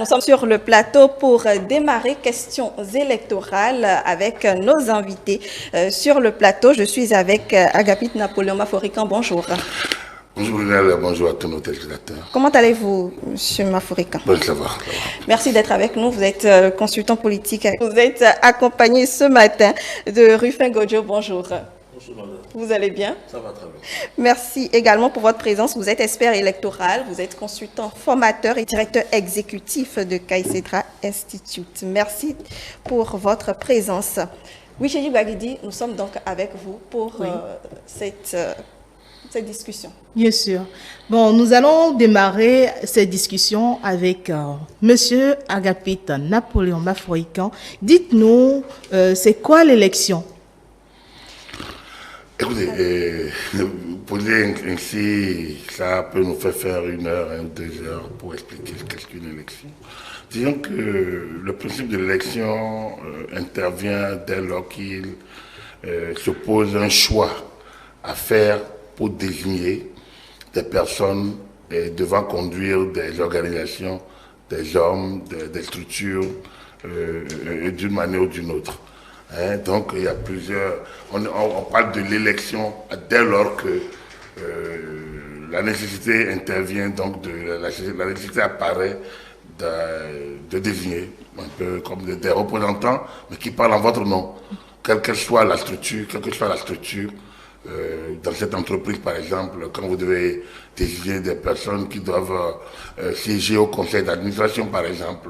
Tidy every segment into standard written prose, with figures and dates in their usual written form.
nous sommes sur le plateau pour démarrer questions électorales avec nos invités. Sur le plateau, je suis avec Agapit Napoléon Maforican. Bonjour. Bonjour Lionel, bonjour à tous nos téléspectateurs. Comment allez-vous, M. Maforican? Bon, ça va. Merci d'être avec nous. Vous êtes consultant politique. Vous êtes accompagné ce matin de Rufin Godjo. Bonjour. Bonjour madame. Vous allez bien? Ça va très bien. Merci également pour votre présence. Vous êtes expert électoral, vous êtes consultant formateur et directeur exécutif de Kaisetra Institute. Merci pour votre présence. Oui, Chéri Bagidi, nous sommes donc avec vous pour cette discussion. Bien sûr. Bon, nous allons démarrer cette discussion avec Monsieur Agapit Napoléon Maforican. Dites-nous, c'est quoi l'élection? Écoutez, vous posez ainsi, ça peut nous faire 1 heure, 1 ou 2 heures pour expliquer qu'est-ce qu'une élection. Disons que le principe de l'élection intervient dès lors qu'il se pose un choix à faire pour désigner des personnes devant conduire des organisations, des hommes, des structures d'une manière ou d'une autre. Donc il y a plusieurs. On parle de l'élection dès lors que la nécessité intervient, donc la nécessité apparaît de désigner un peu comme des représentants, mais qui parlent en votre nom, quelle que soit la structure, dans cette entreprise, par exemple, quand vous devez désigner des personnes qui doivent siéger au conseil d'administration, par exemple,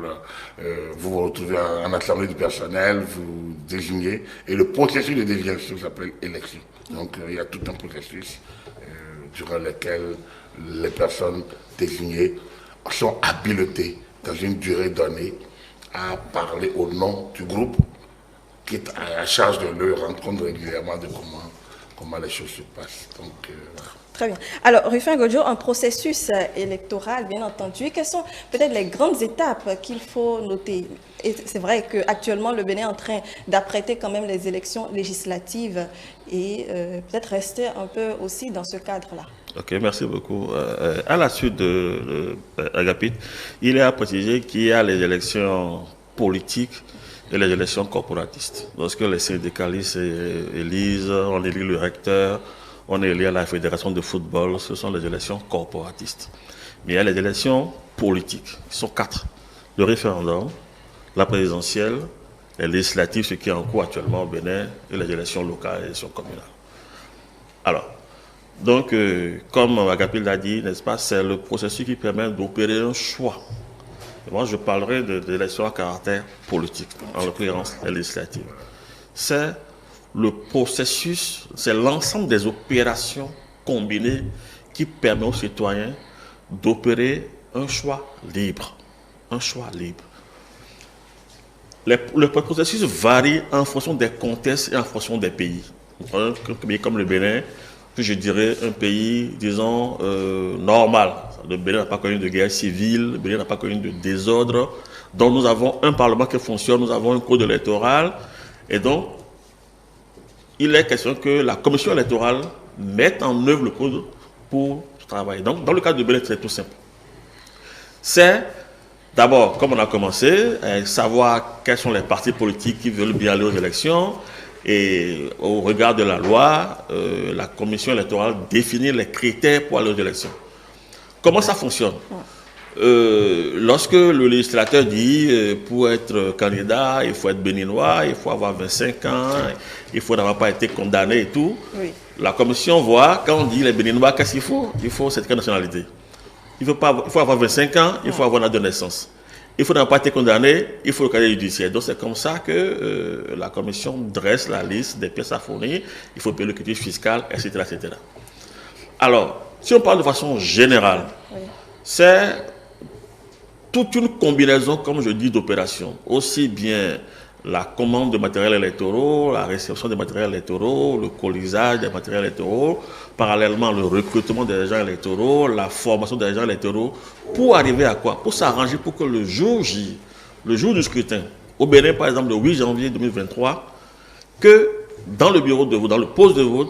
vous vous retrouvez en assemblée du personnel, vous désignez, et le processus de désignation s'appelle élection. Donc il y a tout un processus durant lequel les personnes désignées sont habilitées dans une durée donnée à parler au nom du groupe qui est à charge de leur rendre compte régulièrement de comment les choses se passent. Donc, Très bien. Alors, Rufin Godjo, un processus électoral, bien entendu. Quelles sont peut-être les grandes étapes qu'il faut noter? Et c'est vrai qu'actuellement, le Bénin est en train d'apprêter quand même les élections législatives et peut-être rester un peu aussi dans ce cadre-là. Ok, merci beaucoup. À la suite de Agapit, il est à préciser qu'il y a les élections politiques et les élections corporatistes. Lorsque les syndicalistes élisent, on élit le recteur, on élit à la fédération de football, ce sont les élections corporatistes. Mais il y a les élections politiques, qui sont 4. Le référendum, la présidentielle, les législatives, ce qui est en cours actuellement au Bénin, et les élections locales et les élections communales. Alors, donc, comme Agapit l'a dit, n'est-ce pas, c'est le processus qui permet d'opérer un choix. Et moi, je parlerai d'élections à caractère politique, en l'occurrence les législatives. C'est le processus, c'est l'ensemble des opérations combinées qui permet aux citoyens d'opérer un choix libre. Un choix libre. Le processus varie en fonction des contextes et en fonction des pays. Un pays comme le Bénin, je dirais un pays, disons, normal. Le Bénin n'a pas connu de guerre civile, le Bénin n'a pas connu de désordre. Donc nous avons un parlement qui fonctionne, nous avons un code électoral. Et donc, il est question que la commission électorale mette en œuvre le code pour travailler. Donc, dans le cas du Bénin, c'est tout simple. C'est d'abord, comme on a commencé, savoir quels sont les partis politiques qui veulent bien aller aux élections. Et au regard de la loi, la commission électorale définit les critères pour aller aux élections. Comment ça fonctionne? Lorsque le législateur dit pour être candidat, il faut être béninois, il faut avoir 25 ans, il faut n'avoir pas été condamné et tout, oui. La commission voit, quand on dit les béninois, qu'est-ce qu'il faut? Il faut cette nationalité. Il faut avoir 25 ans, il faut avoir une date de naissance. Il faut n'avoir pas été condamné, il faut le casier judiciaire. Donc c'est comme ça que la commission dresse la liste des pièces à fournir, il faut payer le quitus fiscal, etc., etc. Alors, si on parle de façon générale, oui. C'est toute une combinaison, comme je dis, d'opérations. Aussi bien la commande de matériel électoraux, la réception des matériels électoraux, le colisage des matériels électoraux, parallèlement le recrutement des agents électoraux, la formation des agents électoraux, pour arriver à quoi? Pour s'arranger pour que le jour J, le jour du scrutin, au Bénin par exemple le 8 janvier 2023, que dans le bureau de vote, dans le poste de vote,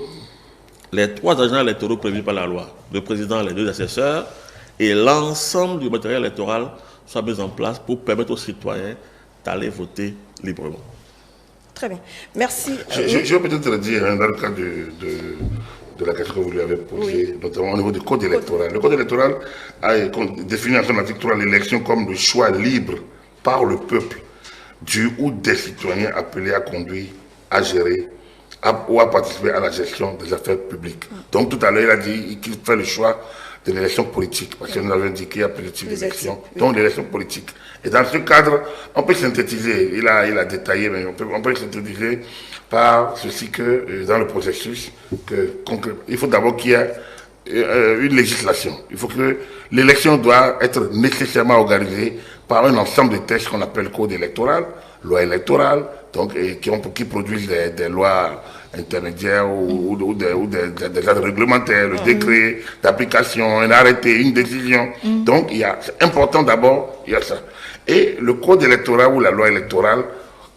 les 3 agents électoraux prévus par la loi, le président et les 2 assesseurs, et l'ensemble du matériel électoral soit mis en place pour permettre aux citoyens d'aller voter librement. Très bien. Merci. Je vais peut-être dire, dans le cas de la question que vous lui avez posée, notamment au niveau du code électoral. Le code électoral a défini en son article 3 l'élection comme le choix libre par le peuple du ou des citoyens appelés à conduire, à gérer ou à participer à la gestion des affaires publiques. Donc tout à l'heure, il a dit qu'il fait le choix de l'élection politique, parce que nous avons dit qu'il y a plusieurs types d'élections, donc l'élection politique. Et dans ce cadre, on peut synthétiser, il a détaillé, mais on peut synthétiser par ceci que dans le processus, il faut d'abord qu'il y ait une législation. Il faut que l'élection doit être nécessairement organisée par un ensemble de textes qu'on appelle code électoral, loi électorale, donc, qui produisent des lois intermédiaires ou des actes réglementaires, le décret d'application, un arrêté, une décision. Donc, c'est important d'abord, il y a ça. Et le code électoral ou la loi électorale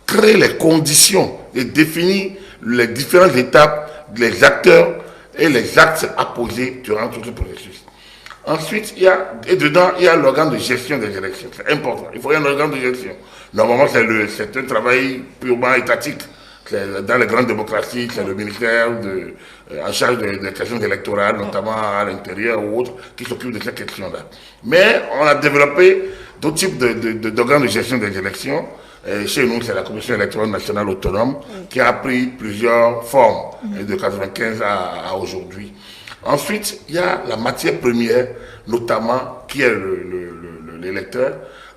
crée les conditions et définit les différentes étapes, les acteurs et les actes à poser durant tout ce processus. Ensuite, dedans, il y a l'organe de gestion des élections. C'est important. Il faut y avoir un organe de gestion. Normalement, c'est un travail purement étatique. Dans les grandes démocraties, c'est le ministère en charge des questions électorales, notamment à l'intérieur ou autres, qui s'occupe de ces questions-là. Mais on a développé d'autres types d'organes de gestion des élections. Chez nous, c'est la Commission électorale nationale autonome qui a pris plusieurs formes de 1995 à aujourd'hui. Ensuite, il y a la matière première, notamment, qui est l'électeur.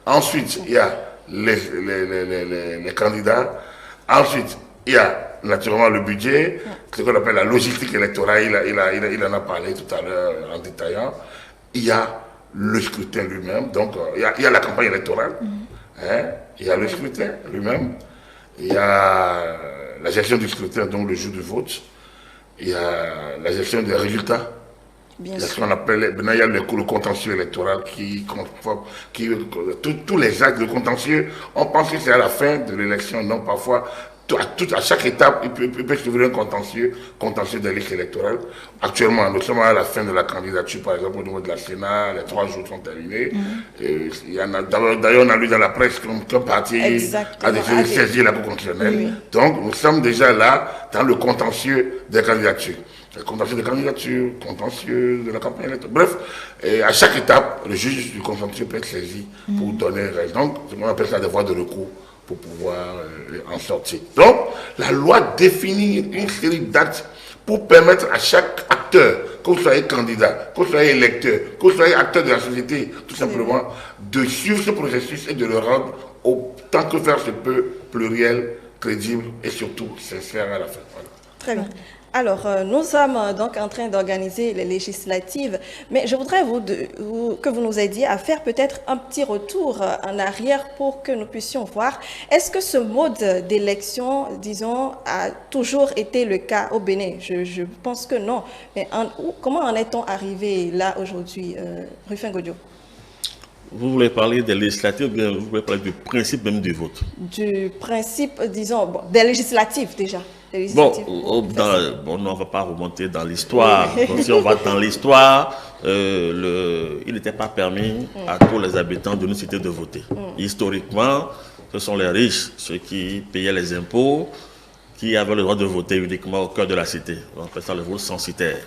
Ensuite, il y a les candidats. Ensuite, il y a naturellement le budget, ce qu'on appelle la logistique électorale, il en a parlé tout à l'heure en détaillant. Il y a le scrutin lui-même, donc il y a la campagne électorale, il y a le scrutin lui-même, il y a la gestion du scrutin, donc le jour du vote, il y a la gestion des résultats. Il y a ce qu'on appelle, il y a le contentieux électoral tous les actes de contentieux, on pense que c'est à la fin de l'élection, non, parfois, à chaque étape, il peut s'ouvrir un contentieux des listes électorales. Actuellement, nous sommes à la fin de la candidature, par exemple, au niveau de la Sénat, les 3 jours sont terminés. D'ailleurs, on a lu dans la presse qu'un parti a décidé de saisir la Cour constitutionnelle. Donc, nous sommes déjà là dans le contentieux des candidatures. Le contentieux des candidatures, contentieux de la campagne électorale. Bref, à chaque étape, le juge du contentieux peut être saisi pour donner raison. Donc, on appelle ça des voies de recours pour pouvoir en sortir. Donc, la loi définit une série d'actes pour permettre à chaque acteur, que vous soyez candidat, que vous soyez électeur, que vous soyez acteur de la société, tout simplement, de suivre ce processus et de le rendre, autant que faire se peut, pluriel, crédible et surtout sincère à la fin. Voilà. Très bien. Alors, nous sommes donc en train d'organiser les législatives, mais je voudrais que vous nous aidiez à faire peut-être un petit retour en arrière pour que nous puissions voir, est-ce que ce mode d'élection, disons, a toujours été le cas au Bénin? Je pense que non. Mais comment en est-on arrivé là aujourd'hui, Rufin Godio? Vous voulez parler des législatives ou bien vous voulez parler du principe même du vote? Du principe, disons, des législatives déjà. Bon, on ne va pas remonter dans l'histoire. Si on va dans l'histoire, il n'était pas permis à tous les habitants d'une cité de voter. Historiquement, ce sont les riches, ceux qui payaient les impôts, qui avaient le droit de voter uniquement au cœur de la cité. On appelle ça le vote censitaire.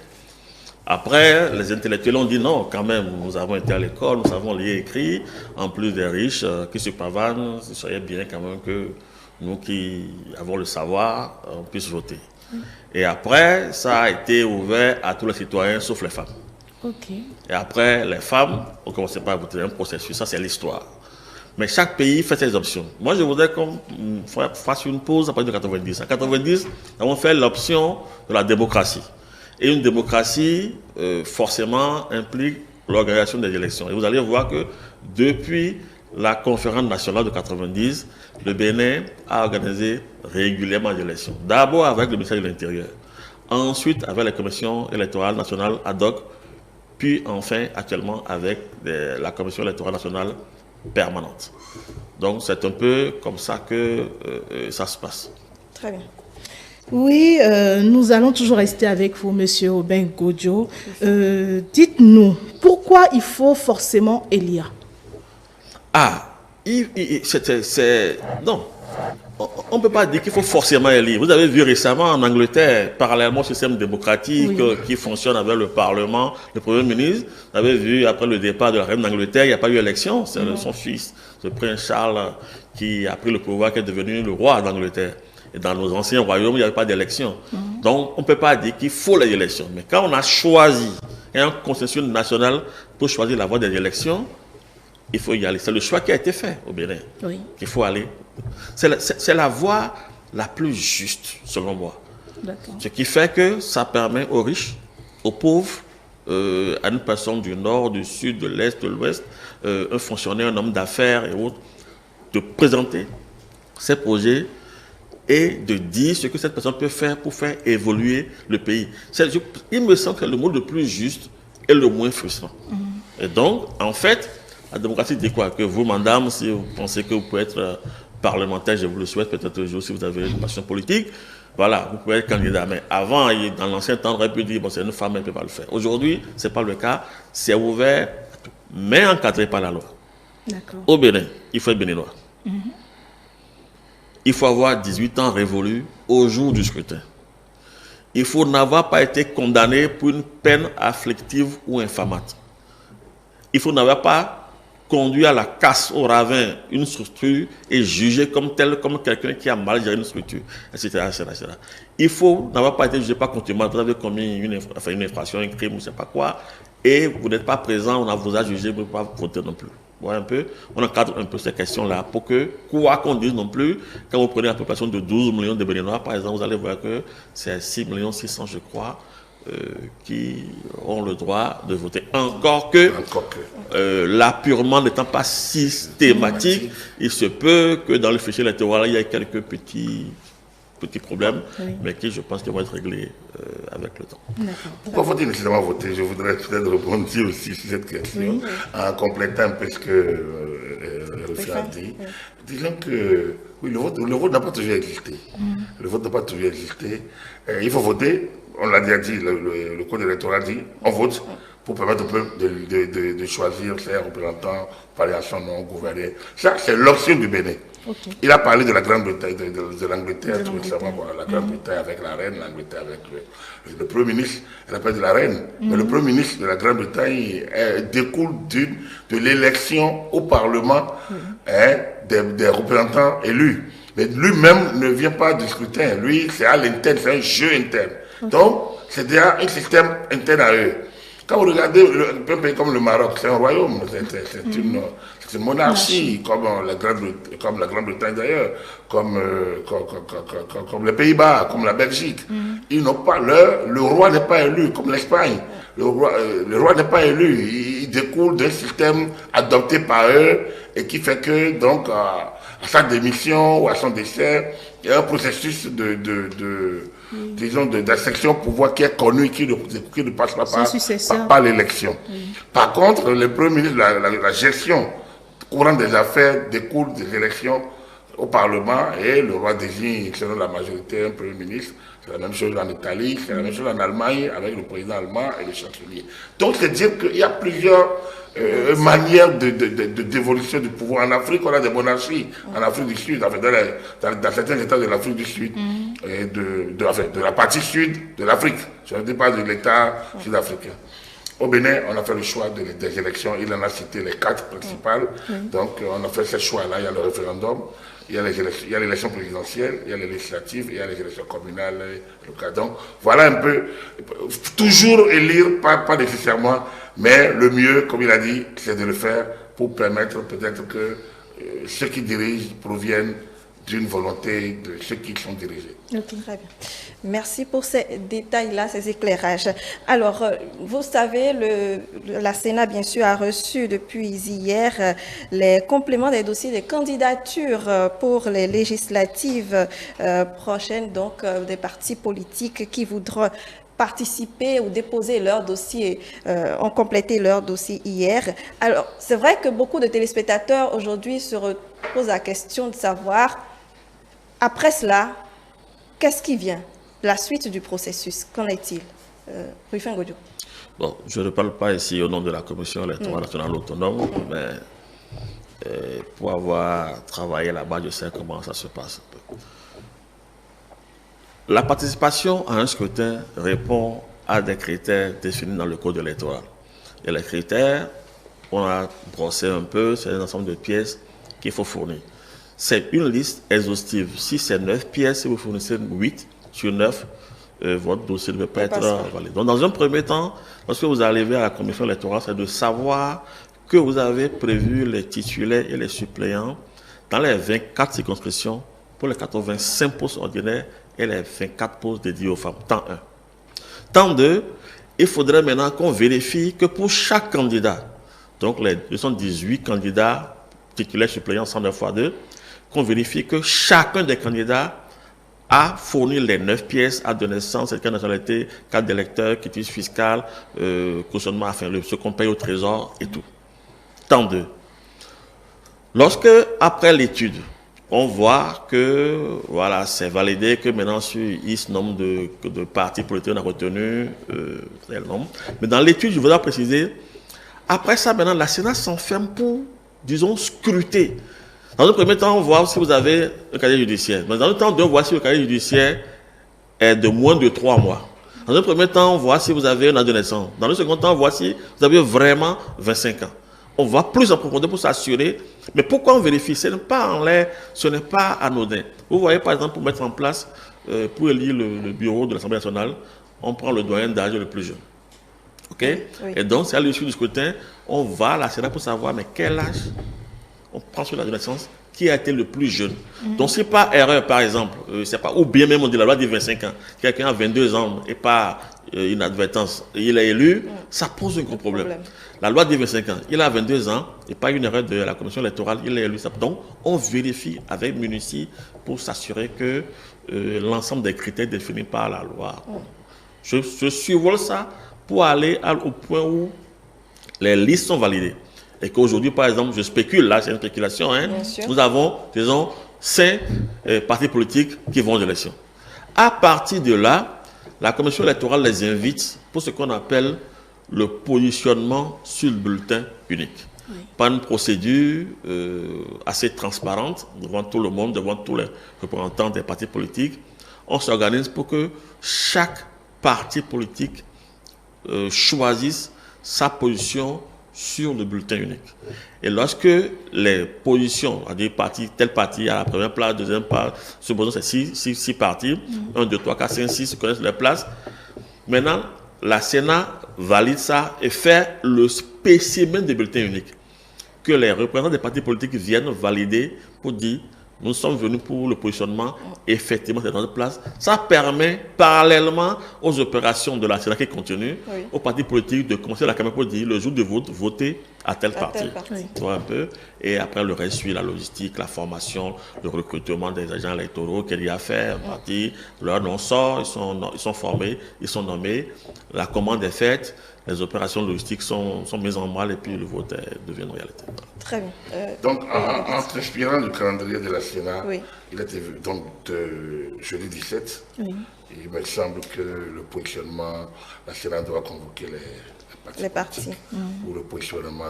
Après, les intellectuels ont dit non, quand même, nous avons été à l'école, nous avons lu et écrit, en plus des riches qui se pavanent, il serait bien quand même que nous qui avons le savoir, on puisse voter. Et après, ça a été ouvert à tous les citoyens, sauf les femmes. Et après, les femmes ont commencé par voter un processus, ça c'est l'histoire. Mais chaque pays fait ses options. Moi, je voudrais qu'on fasse une pause à partir de 90. En 90, nous avons fait l'option de la démocratie. Et une démocratie, forcément, implique l'organisation des élections. Et vous allez voir que depuis la conférence nationale de 90, le Bénin a organisé régulièrement des élections. D'abord avec le ministère de l'Intérieur, ensuite avec la commission électorale nationale ad hoc, puis enfin actuellement avec la commission électorale nationale permanente. Donc c'est un peu comme ça que ça se passe. Très bien. Oui, nous allons toujours rester avec vous, Monsieur Aubin Godjo. Dites-nous, pourquoi il faut forcément élire? Non. On ne peut pas dire qu'il faut forcément élire. Vous avez vu récemment en Angleterre, parallèlement au système démocratique qui fonctionne avec le Parlement, le Premier ministre, vous avez vu après le départ de la reine d'Angleterre, il n'y a pas eu élection. C'est son fils, le prince Charles, qui a pris le pouvoir, qui est devenu le roi d'Angleterre. Et dans nos anciens royaumes, il n'y avait pas d'élection. Donc, on ne peut pas dire qu'il faut les élections. Mais quand on a choisi un consensus national pour choisir la voie des élections, il faut y aller. C'est le choix qui a été fait au Bénin. Oui. Il faut aller. C'est la voie la plus juste, selon moi. Ce qui fait que ça permet aux riches, aux pauvres, à une personne du nord, du sud, de l'est, de l'ouest, un fonctionnaire, un homme d'affaires et autres, de présenter ses projets et de dire ce que cette personne peut faire pour faire évoluer le pays. Il me semble que le mot le plus juste est le moins frustrant. Et donc, en fait, la démocratie dit quoi? Que vous, madame, si vous pensez que vous pouvez être parlementaire, je vous le souhaite, peut-être un jour si vous avez une passion politique, voilà, vous pouvez être candidat. Mais avant, dans l'ancien temps, on aurait pu dire, bon, c'est une femme, elle ne peut pas le faire. Aujourd'hui, ce n'est pas le cas, c'est ouvert, mais encadré par la loi. Au Bénin, il faut être béninois. Il faut avoir 18 ans révolus au jour du scrutin. Il faut n'avoir pas été condamné pour une peine afflictive ou infamante. Il faut n'avoir pas conduit à la casse au ravin une structure et jugé comme tel, comme quelqu'un qui a mal géré une structure, etc. etc. Il faut n'avoir pas été jugé par contumace, vous avez commis une infraction, un crime, ou je ne sais pas quoi, et vous n'êtes pas présent, on vous a jugé, vous ne pouvez pas voter non plus. Voilà un peu, on encadre un peu ces questions-là pour que, quoi qu'on dise non plus, quand vous prenez la population de 12 millions de Béninois, par exemple, vous allez voir que c'est 6 600 000, je crois, qui ont le droit de voter. Encore que l'appurement n'étant pas systématique, il se peut que dans le fichier électoral, il y ait quelques petits problèmes, mais qui, je pense, vont être réglés avec le temps. Pourquoi faut-il nécessairement voter? Je voudrais peut-être répondre aussi sur cette question, en complétant un peu ce que Rufi a dit. Disons que oui, le vote n'a pas toujours existé. Le vote n'a pas toujours existé. Il faut voter. On l'a déjà dit, le code électoral dit, on vote pour permettre au peuple de choisir ses représentants, parler à son nom, gouverner. Ça, c'est l'option du Bénin. Il a parlé de la Grande-Bretagne, de l'Angleterre, tout récemment, la Grande-Bretagne avec la reine, l'Angleterre avec le Premier ministre, elle a parlé de la reine. Mais le Premier ministre de la Grande-Bretagne découle de l'élection au Parlement des représentants élus. Mais lui-même ne vient pas du scrutin. Lui, c'est à l'interne, c'est un jeu interne. Donc, c'est déjà un système interne à eux. Quand vous regardez un pays comme le Maroc, c'est un royaume, c'est une monarchie, comme la Grande-Bretagne d'ailleurs, comme les Pays-Bas, comme la Belgique. Ils n'ont pas le roi n'est pas élu, comme l'Espagne. Le roi n'est pas élu, il découle d'un système adopté par eux et qui fait que, donc, à sa démission ou à son décès, il y a un processus disons, d'accession au pouvoir qui est connu, qui ne passe pas par l'élection. Par contre, le Premier ministre, la gestion courante des affaires découle des élections au Parlement et le roi désigne, selon la majorité, un Premier ministre. C'est la même chose en Italie, c'est la même chose en Allemagne avec le président allemand et le chancelier. Donc, c'est dire qu'il y a plusieurs manières d'évolution du pouvoir. En Afrique, on a des monarchies. En Afrique du Sud, enfin, dans certains États de l'Afrique du Sud, et de la partie sud de l'Afrique. Je ne dis pas de l'État sud-africain. Au Bénin, on a fait le choix des élections. Il en a cité les 4 principales. Donc, on a fait ce choix-là. Il y a le référendum, il y a l'élection présidentielle, il y a les législatives, il y a les élections communales et locales. Donc, voilà un peu. Toujours élire, pas nécessairement, mais le mieux, comme il a dit, c'est de le faire pour permettre peut-être que ceux qui dirigent proviennent d'une volonté de ceux qui sont dirigés. Okay. Très bien. Merci pour ces détails-là, ces éclairages. Alors, vous savez, la Sénat, bien sûr, a reçu depuis hier les compléments des dossiers des candidatures pour les législatives prochaines, donc des partis politiques qui voudront participer ou déposer leur dossier, ont complété leur dossier hier. Alors, c'est vrai que beaucoup de téléspectateurs aujourd'hui se posent la question de savoir, après cela, qu'est-ce qui vient? la suite du processus, qu'en est-il? Rufin Godio. Bon, je ne parle pas ici au nom de la Commission électorale nationale autonome, mais pour avoir travaillé là-bas, je sais comment ça se passe un peu. La participation à un scrutin répond à des critères définis dans le code électoral. Et les critères, on a brossé un peu, c'est un ensemble de pièces qu'il faut fournir. C'est une liste exhaustive. Si c'est 9 pièces, si vous fournissez 8 sur 9, votre dossier ne peut pas être validé. Donc, dans un premier temps, lorsque vous arrivez à la commission électorale, c'est de savoir que vous avez prévu les titulaires et les suppléants dans les 24 circonscriptions pour les 85 postes ordinaires et les 24 postes dédiés aux femmes. Temps 1. Temps 2, il faudrait maintenant qu'on vérifie que pour chaque candidat, donc les 218 candidats titulaires suppléants 109 fois 2, qu'on vérifie que chacun des candidats a fourni les 9 pièces, a de naissance, certificat de nationalité, carte d'électeur, quitus fiscal, cautionnement, enfin, ce qu'on paye au trésor et tout. Temps 2. Lorsque, après l'étude, on voit que voilà, c'est validé, que maintenant sur X nombre de partis politiques on a retenu tel nombre. Mais dans l'étude, je voudrais préciser, après ça, maintenant, la Sénat s'enferme pour, disons, scruter. Dans le premier temps, on voit si vous avez un casier judiciaire. Mais dans le temps 2, on voit si le casier judiciaire est de moins de 3 mois. Dans le premier temps, on voit si vous avez un an de naissance. Dans le second temps, on voit si vous avez vraiment 25 ans. On va plus en profondeur pour s'assurer. Mais pourquoi on vérifie? Ce n'est pas en l'air, ce n'est pas anodin. Vous voyez, par exemple, pour mettre en place, pour élire le bureau de l'Assemblée nationale, on prend le doyen d'âge le plus jeune. OK? Oui. Et donc, c'est à l'issue du scrutin, on va à la Sénat pour savoir, mais quel âge on prend sur la naissance qui a été le plus jeune. Donc, si par erreur, par exemple, c'est pas, ou bien même on dit la loi dit 25 ans, quelqu'un a 22 ans et par inadvertance, il est élu, ça pose un gros problème. La loi dit 25 ans, il a 22 ans et pas une erreur de la commission électorale, il est élu. Donc, on vérifie avec minutie pour s'assurer que l'ensemble des critères définis par la loi. Je survole ça pour aller au point où les listes sont validées. Et qu'aujourd'hui, par exemple, je spécule, là, c'est une spéculation, hein, nous avons, disons, 5 partis politiques qui vont aux élections. À partir de là, la commission électorale les invite pour ce qu'on appelle le positionnement sur le bulletin unique. Oui. Par une procédure assez transparente devant tout le monde, devant tous les représentants des partis politiques. On s'organise pour que chaque parti politique choisisse sa position sur le bulletin unique. Et lorsque les positions, c'est-à-dire tel parti à la première place, deuxième place, supposons c'est 6 partis, 1, 2, 3, 4, 5, 6 se connaissent les places. Maintenant, la Sénat valide ça et fait le spécimen de bulletin unique que les représentants des partis politiques viennent valider pour dire nous sommes venus pour le positionnement, effectivement c'est dans notre place. Ça permet, parallèlement aux opérations de la Sénat qui continuent, aux partis politiques de commencer la campagne pour dire le jour de vote, voter à tel parti. Tu vois un peu. Et après le reste suit la logistique, la formation, le recrutement des agents électoraux qu'il y a à faire, parti, leur nom sort, ils sont formés, ils sont nommés, la commande est faite, les opérations logistiques sont mises en mal et puis le vote devient une réalité. Très bien. Donc, en s'inspirant du calendrier de la Sénat, il était donc jeudi 17. Oui. Il me semble que le positionnement, la Sénat doit convoquer les partis pour le positionnement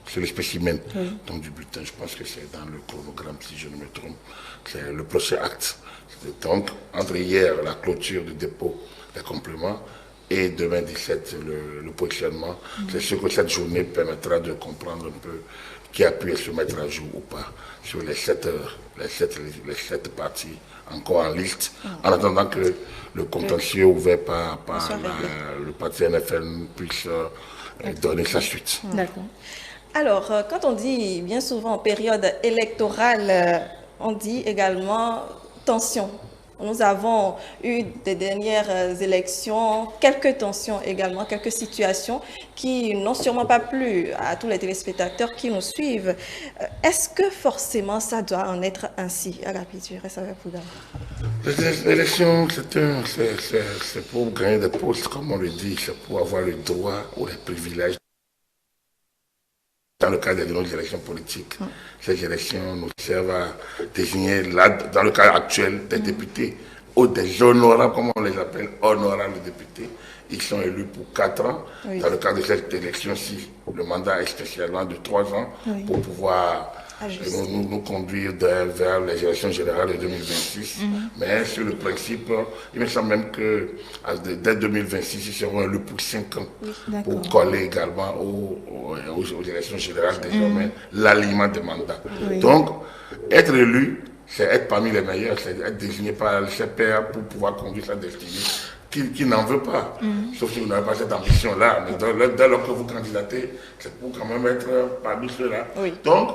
sur le spécimen donc, du bulletin. Je pense que c'est dans le chronogramme, si je ne me trompe. C'est le prochain acte. Donc, entre hier, la clôture du dépôt des compléments, et demain 17, le positionnement. C'est ce que cette journée permettra de comprendre un peu qui a pu se mettre à jour ou pas sur les 7 parties encore en liste, en attendant que le contentieux ouvert par le parti NFN puisse donner sa suite. D'accord. Alors, quand on dit bien souvent en période électorale, on dit également tension. Nous avons eu des dernières élections, quelques tensions également, quelques situations qui n'ont sûrement pas plu à tous les téléspectateurs qui nous suivent. Est-ce que forcément ça doit en être ainsi? Agapi, tu restes avec vous d'abord. L'élection, c'est pour gagner des postes, comme on le dit, c'est pour avoir le droit ou les privilèges. Dans le cadre de nos élections politiques, ces élections nous servent à désigner, dans le cas actuel, des députés ou des honorables, comme on les appelle, honorables députés. Ils sont élus pour 4 ans. Oui. Dans le cadre de cette élection-ci, le mandat est spécialement de 3 ans pour pouvoir nous conduire vers les élections générales de 2026. Mais sur le principe, il me semble même que dès 2026, ils seront élus pour 5 ans pour coller également aux élections générales désormais l'alignement des mandats. Donc, être élu, c'est être parmi les meilleurs, c'est être désigné par ses pairs pour pouvoir conduire sa destinée. Qui n'en veut pas, sauf si vous n'avez pas cette ambition-là. Mais dès lors que vous candidatez, c'est pour quand même être parmi ceux-là. Donc,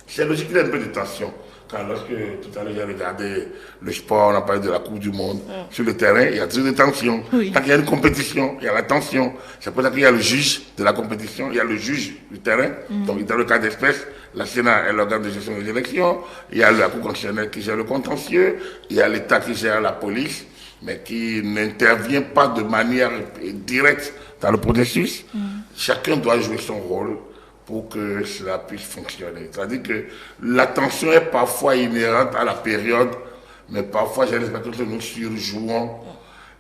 c'est logique qu'il y ait un peu de tension. Quand lorsque tout à l'heure j'ai regardé le sport, on a parlé de la Coupe du Monde, sur le terrain, il y a toujours des tensions. Quand il y a une compétition, il y a la tension. C'est pour ça qu'il y a le juge de la compétition, il y a le juge du terrain. Donc, dans le cas d'espèce, la Sénat est l'organe de gestion des élections, il y a la Cour constitutionnelle qui gère le contentieux, il y a l'État qui gère la police, mais qui n'intervient pas de manière directe dans le processus. Chacun doit jouer son rôle pour que cela puisse fonctionner. C'est-à-dire que la tension est parfois inhérente à la période, mais parfois j'ai l'impression que nous surjouons.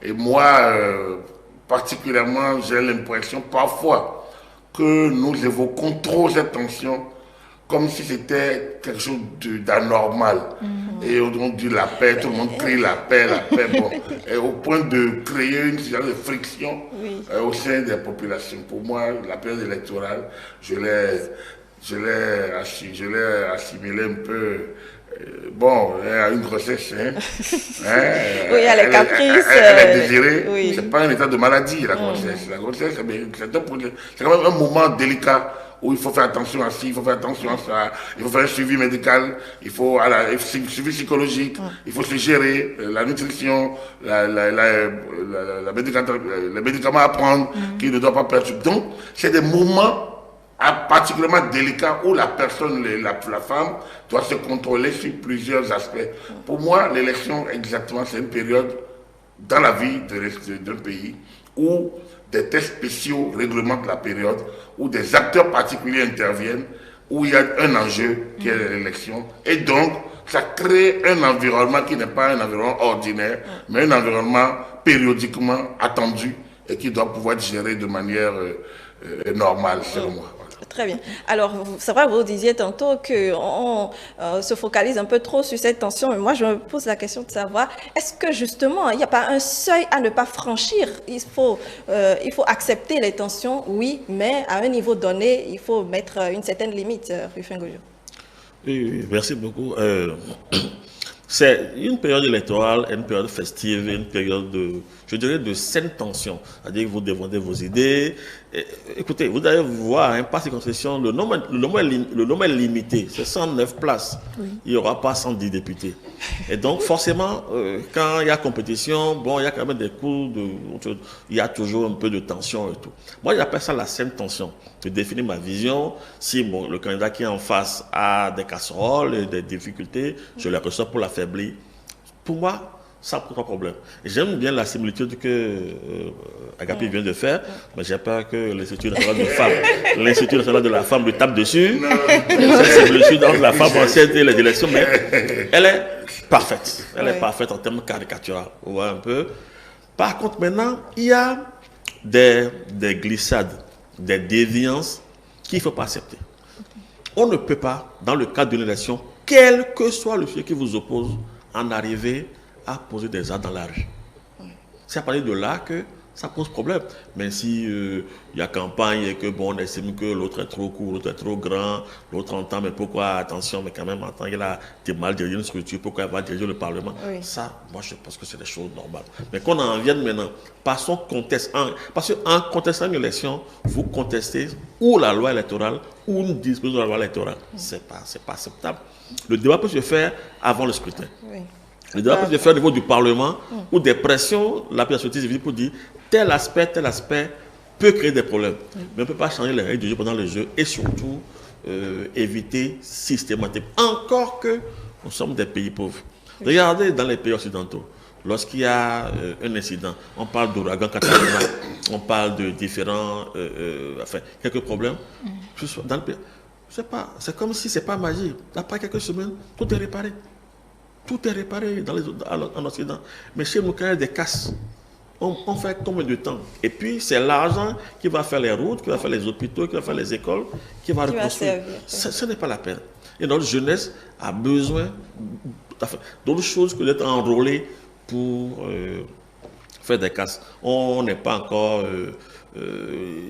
Et moi, particulièrement, j'ai l'impression parfois que nous évoquons trop cette tension comme si c'était quelque chose d'anormal. Et au nom de la paix, tout le monde crie la paix, bon. Et au point de créer une situation de friction au sein des populations. Pour moi, la période électorale, je l'ai assimilé un peu. Bon, il y a une grossesse, oui, il y a les caprices. Elle est désirée. C'est pas un état de maladie, la grossesse. La grossesse, c'est quand même un moment délicat où il faut faire attention à ci, il faut faire attention à ça, il faut faire un suivi médical, il faut un suivi psychologique, il faut se gérer, la nutrition, les médicaments à prendre, qui ne doivent pas perturber. Donc, c'est des moments particulièrement délicat où la personne, la femme, doit se contrôler sur plusieurs aspects. Pour moi, l'élection, exactement, c'est une période dans la vie d'un pays où des tests spéciaux réglementent la période, où des acteurs particuliers interviennent, où il y a un enjeu qui est l'élection. Et donc, ça crée un environnement qui n'est pas un environnement ordinaire, mais un environnement périodiquement attendu et qui doit pouvoir être géré de manière normale, selon moi. Très bien. Alors, c'est vrai, vous disiez tantôt qu'on se focalise un peu trop sur cette tension, mais moi, je me pose la question de savoir, est-ce que justement, il n'y a pas un seuil à ne pas franchir? Il faut accepter les tensions, oui, mais à un niveau donné, il faut mettre une certaine limite, Rufin Gojo. Oui, merci beaucoup. C'est une période électorale, une période festive, une période de saine tension. C'est-à-dire que vous défendez vos idées. Écoutez, vous allez voir, par circonscription, le nombre est limité. C'est 109 places. Il n'y aura pas 110 députés. Et donc, forcément, quand il y a compétition, bon, il y a quand même des coups il y a toujours un peu de tension et tout. Moi, j'appelle ça la saine tension. Je définis ma vision. Si le candidat qui est en face a des casseroles et des difficultés, je les ressors pour l'affaiblir. Pour moi, ça pose pas problème. J'aime bien la similitude que Agapi vient de faire, mais j'ai peur que l'Institut national de la femme lui tape dessus. Cette similitude entre la femme enceinte et les élections, mais elle est parfaite. Elle est parfaite en termes caricaturaux. Vous voyez un peu. Par contre, maintenant, il y a des glissades, des déviances qu'il ne faut pas accepter. On ne peut pas, dans le cadre d'une élection, quel que soit le fait qui vous oppose, en arriver à poser des armes dans la rue. C'est à partir de là que ça pose problème. Mais si il y a campagne et que on estime que l'autre est trop court, l'autre est trop grand, l'autre entend, mais pourquoi, attention, mais quand même, en tant qu'il a mal dirigé une structure, pourquoi il va diriger le Parlement? Ça, moi, je pense que c'est des choses normales. Mais qu'on en vienne maintenant, parce qu'en contestant une élection, vous contestez ou la loi électorale ou une disposition de la loi électorale. C'est pas acceptable. Le débat peut se faire avant le scrutin. Le débat peut se faire au niveau du Parlement où des pressions, la société civile pour dire tel aspect peut créer des problèmes. Mais on ne peut pas changer les règles du jeu pendant le jeu et surtout éviter systématiquement. Encore que nous sommes des pays pauvres. Regardez dans les pays occidentaux, lorsqu'il y a un incident, on parle d'ouragan Katrina, on parle de différents, quelques problèmes. Dans le pays, c'est comme si ce n'est pas magique. Après quelques semaines, tout est réparé. tout est réparé en Occident. Mais chez nous, quand il y a des casses, on fait combien de temps? Et puis, c'est l'argent qui va faire les routes, qui va faire les hôpitaux, qui va faire les écoles, qui va reconstruire. Ce n'est pas la peine. Et notre jeunesse a besoin d'autres choses que d'être enrôlée pour faire des casses. On n'est pas encore...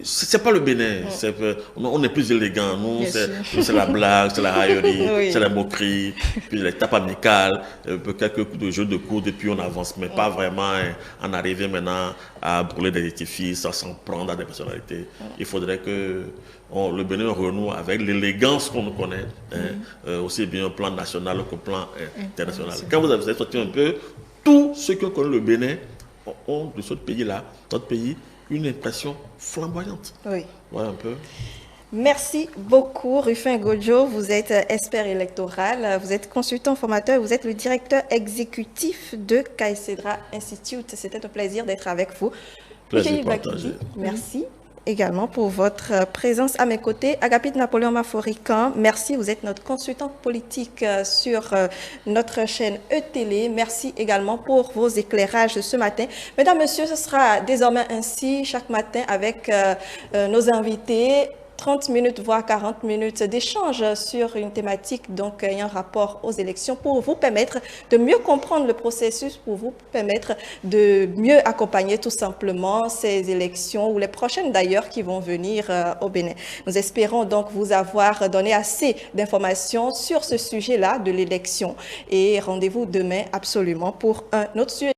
c'est pas le Bénin, on est plus élégant. Nous, c'est la blague, c'est la raillerie, oui. C'est la moquerie, puis les tapes amicales, quelques coups de jeu de coude, et puis on avance, mais pas vraiment en arriver maintenant à brûler des édifices, à s'en prendre à des personnalités. Il faudrait que le Bénin renoue avec l'élégance qu'on nous connaît, aussi bien au plan national qu'au plan international. Quand vous avez sorti un peu, tous ceux qui connaissent le Bénin ont de ce pays-là, notre pays, une impression flamboyante. Oui. Ouais, un peu. Merci beaucoup, Rufin Godjo. Vous êtes expert électoral, vous êtes consultant formateur, vous êtes le directeur exécutif de CAICEDRA Institute. C'était un plaisir d'être avec vous. Plaisir partagé. Merci également pour votre présence à mes côtés. Agapit Napoléon Maforican, merci. Vous êtes notre consultant politique sur notre chaîne E-Télé. Merci également pour vos éclairages de ce matin. Mesdames, Messieurs, ce sera désormais ainsi chaque matin avec nos invités. 30 minutes, voire 40 minutes d'échange sur une thématique donc ayant rapport aux élections pour vous permettre de mieux comprendre le processus, pour vous permettre de mieux accompagner tout simplement ces élections ou les prochaines d'ailleurs qui vont venir au Bénin. Nous espérons donc vous avoir donné assez d'informations sur ce sujet-là de l'élection et rendez-vous demain absolument pour un autre sujet.